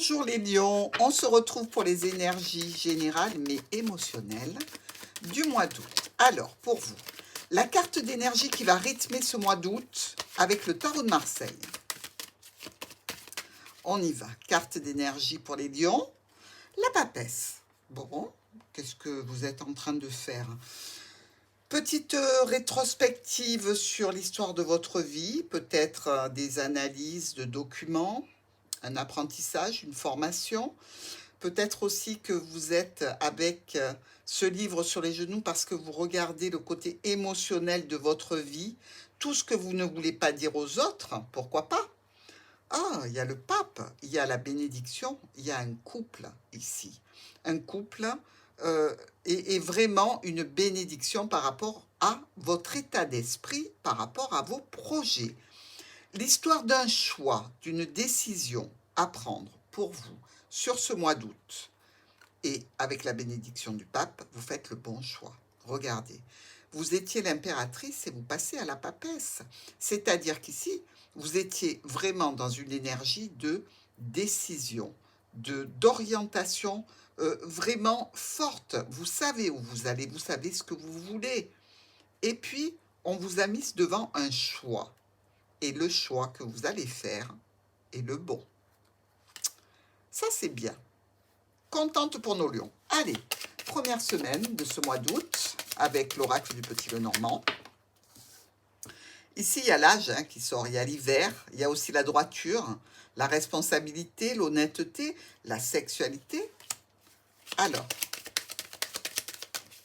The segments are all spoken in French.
Bonjour les lions, on se retrouve pour les énergies générales mais émotionnelles du mois d'août. Alors, pour vous, la carte d'énergie qui va rythmer ce mois d'août avec le tarot de Marseille. On y va. Carte d'énergie pour les lions. La papesse. Bon, qu'est-ce que vous êtes en train de faire? Petite rétrospective sur l'histoire de votre vie, peut-être des analyses de documents, un apprentissage, une formation. Peut-être aussi que vous êtes avec ce livre sur les genoux parce que vous regardez le côté émotionnel de votre vie, tout ce que vous ne voulez pas dire aux autres, pourquoi pas? Ah, il y a le pape, il y a la bénédiction, il y a un couple ici. Un couple est vraiment une bénédiction par rapport à votre état d'esprit, par rapport à vos projets. L'histoire d'un choix, d'une décision à prendre pour vous sur ce mois d'août. Et avec la bénédiction du pape, vous faites le bon choix. Regardez, vous étiez l'impératrice et vous passez à la papesse. C'est-à-dire qu'ici, vous étiez vraiment dans une énergie de décision, d'orientation vraiment forte. Vous savez où vous allez, vous savez ce que vous voulez. Et puis, on vous a mis devant un choix. Et le choix que vous allez faire est le bon. Ça, c'est bien. Contente pour nos lions. Allez, première semaine de ce mois d'août avec l'oracle du Petit Lenormand. Ici, il y a l'âge qui sort, il y a l'hiver, il y a aussi la droiture, la responsabilité, l'honnêteté, la sexualité. Alors,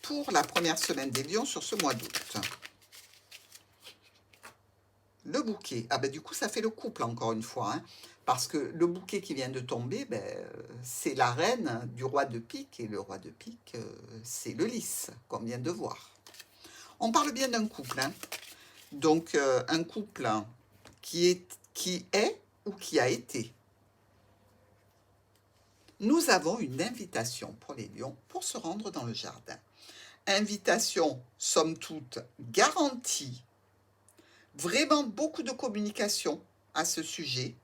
pour la première semaine des lions sur ce mois d'août. Le bouquet, ah ben du coup ça fait le couple encore une fois, hein, parce que le bouquet qui vient de tomber, c'est la reine du roi de pique, et le roi de pique, c'est le lys, qu'on vient de voir. On parle bien d'un couple, hein. Donc un couple qui est ou qui a été. Nous avons une invitation pour les lions pour se rendre dans le jardin. Invitation, somme toute, garantie. Vraiment beaucoup de communication à ce sujet.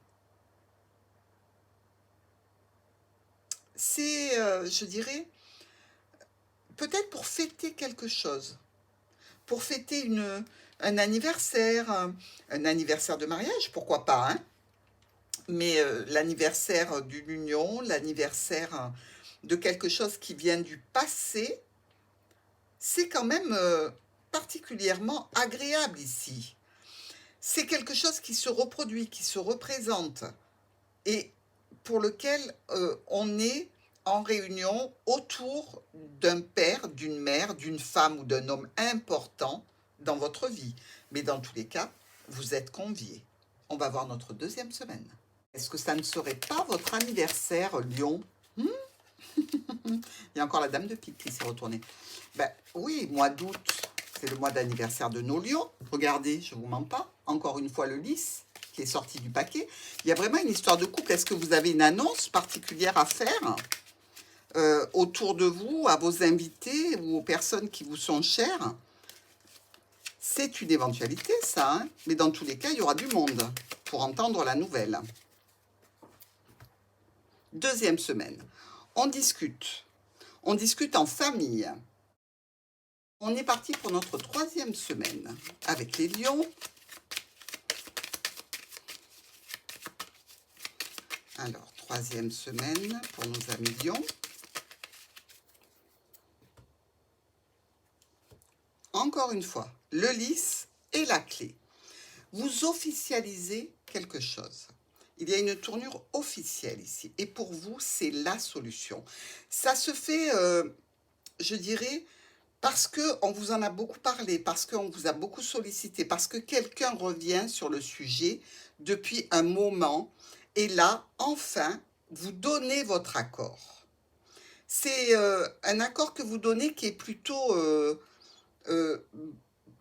C'est, je dirais, peut-être pour fêter quelque chose, pour fêter un anniversaire de mariage, pourquoi pas, hein? Mais l'anniversaire d'une union, l'anniversaire de quelque chose qui vient du passé, c'est quand même particulièrement agréable ici. C'est quelque chose qui se reproduit, qui se représente, et pour lequel on est en réunion autour d'un père, d'une mère, d'une femme ou d'un homme important dans votre vie. Mais dans tous les cas, vous êtes conviés. On va voir notre deuxième semaine. Est-ce que ça ne serait pas votre anniversaire, Lion? Il y a encore la dame de pique qui s'est retournée. Ben oui, mois d'août, c'est le mois d'anniversaire de nos lions. Regardez, je ne vous mens pas. Encore une fois, le lys qui est sorti du paquet. Il y a vraiment une histoire de couple. Est-ce que vous avez une annonce particulière à faire autour de vous, à vos invités ou aux personnes qui vous sont chères? C'est une éventualité, ça, hein, mais dans tous les cas, il y aura du monde pour entendre la nouvelle. Deuxième semaine, on discute. On discute en famille. On est parti pour notre troisième semaine avec les lions. Alors, troisième semaine pour nos amis lions. Encore une fois, le lys et la clé. Vous officialisez quelque chose. Il y a une tournure officielle ici. Et pour vous, c'est la solution. Ça se fait, je dirais, parce qu'on vous en a beaucoup parlé, parce qu'on vous a beaucoup sollicité, parce que quelqu'un revient sur le sujet depuis un moment. Et là, enfin, vous donnez votre accord. C'est un accord que vous donnez qui est plutôt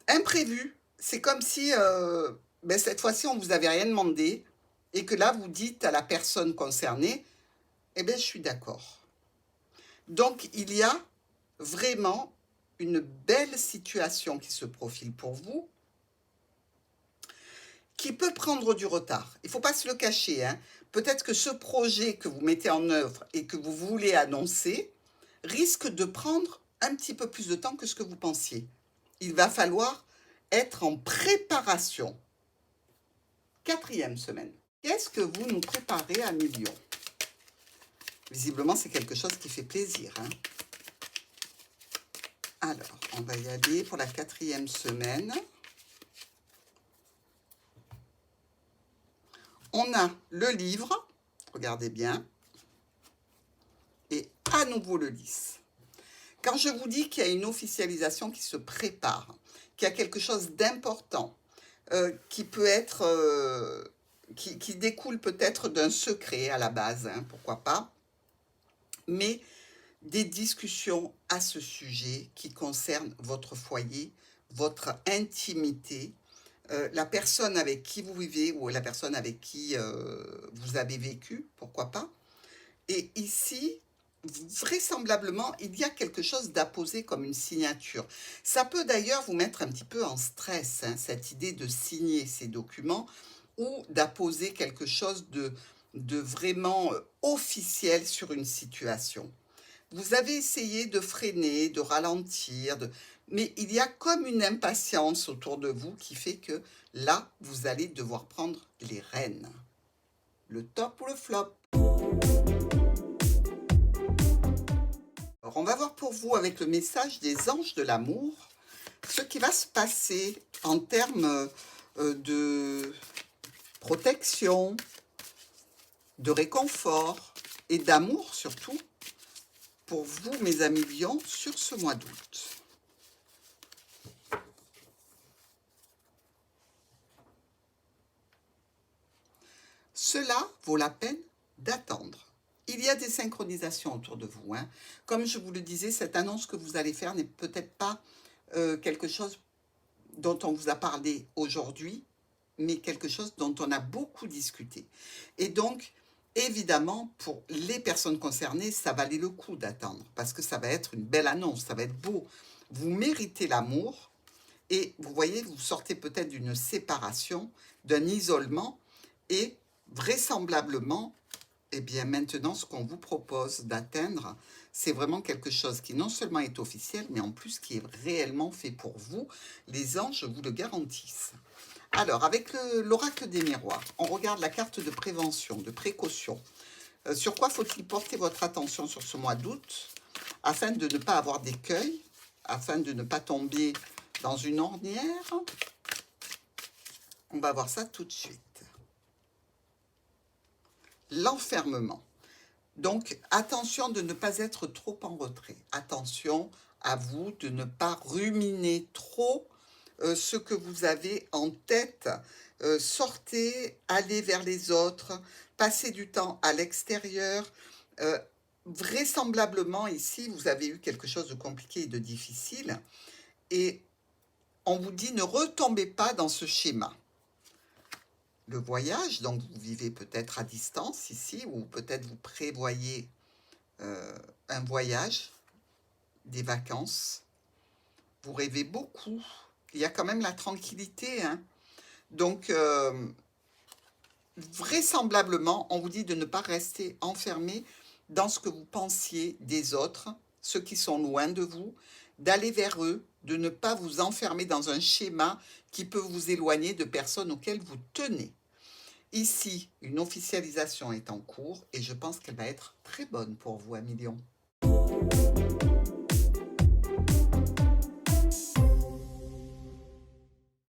imprévu. C'est comme si cette fois-ci, on ne vous avait rien demandé et que là, vous dites à la personne concernée, eh bien, je suis d'accord. Donc, il y a vraiment une belle situation qui se profile pour vous, qui peut prendre du retard. Il ne faut pas se le cacher, hein. Peut-être que ce projet que vous mettez en œuvre et que vous voulez annoncer risque de prendre un petit peu plus de temps que ce que vous pensiez. Il va falloir être en préparation. 4e semaine. Qu'est-ce que vous nous préparez à million? Visiblement, c'est quelque chose qui fait plaisir, hein. Alors, on va y aller pour la 4e semaine. On a le livre, regardez bien, et à nouveau le lys. Quand je vous dis qu'il y a une officialisation qui se prépare, qu'il y a quelque chose d'important, qui peut être, qui découle peut-être d'un secret à la base, hein, pourquoi pas, mais des discussions à ce sujet qui concernent votre foyer, votre intimité, la personne avec qui vous vivez ou la personne avec qui vous avez vécu, pourquoi pas. Et ici, vraisemblablement, il y a quelque chose d'apposé comme une signature. Ça peut d'ailleurs vous mettre un petit peu en stress, hein, cette idée de signer ces documents ou d'apposer quelque chose de vraiment officiel sur une situation. Vous avez essayé de freiner, de ralentir, mais il y a comme une impatience autour de vous qui fait que là, vous allez devoir prendre les rênes. Le top ou le flop? Alors, on va voir pour vous avec le message des anges de l'amour ce qui va se passer en termes de protection, de réconfort et d'amour surtout pour vous, mes amis Lions, sur ce mois d'août. Cela vaut la peine d'attendre. Il y a des synchronisations autour de vous, hein. Comme je vous le disais, cette annonce que vous allez faire n'est peut-être pas quelque chose dont on vous a parlé aujourd'hui, mais quelque chose dont on a beaucoup discuté. Et donc, évidemment, pour les personnes concernées, ça valait le coup d'attendre, parce que ça va être une belle annonce, ça va être beau. Vous méritez l'amour, et vous voyez, vous sortez peut-être d'une séparation, d'un isolement, et vraisemblablement, eh bien maintenant, ce qu'on vous propose d'atteindre, c'est vraiment quelque chose qui non seulement est officiel, mais en plus qui est réellement fait pour vous. Les anges vous le garantissent. Alors, avec l'oracle des miroirs, on regarde la carte de prévention, de précaution. Sur quoi faut-il porter votre attention sur ce mois d'août afin de ne pas avoir d'écueil, afin de ne pas tomber dans une ornière? On va voir ça tout de suite. L'enfermement. Donc, attention de ne pas être trop en retrait. Attention à vous de ne pas ruminer trop ce que vous avez en tête. Sortez, allez vers les autres, passez du temps à l'extérieur. Vraisemblablement, ici, vous avez eu quelque chose de compliqué et de difficile. Et on vous dit, ne retombez pas dans ce schéma. Le voyage, donc vous vivez peut-être à distance ici, ou peut-être vous prévoyez un voyage, des vacances. Vous rêvez beaucoup. Il y a quand même la tranquillité, hein. Donc, vraisemblablement, on vous dit de ne pas rester enfermé dans ce que vous pensiez des autres, ceux qui sont loin de vous, d'aller vers eux, de ne pas vous enfermer dans un schéma qui peut vous éloigner de personnes auxquelles vous tenez. Ici, une officialisation est en cours et je pense qu'elle va être très bonne pour vous, amis Lions.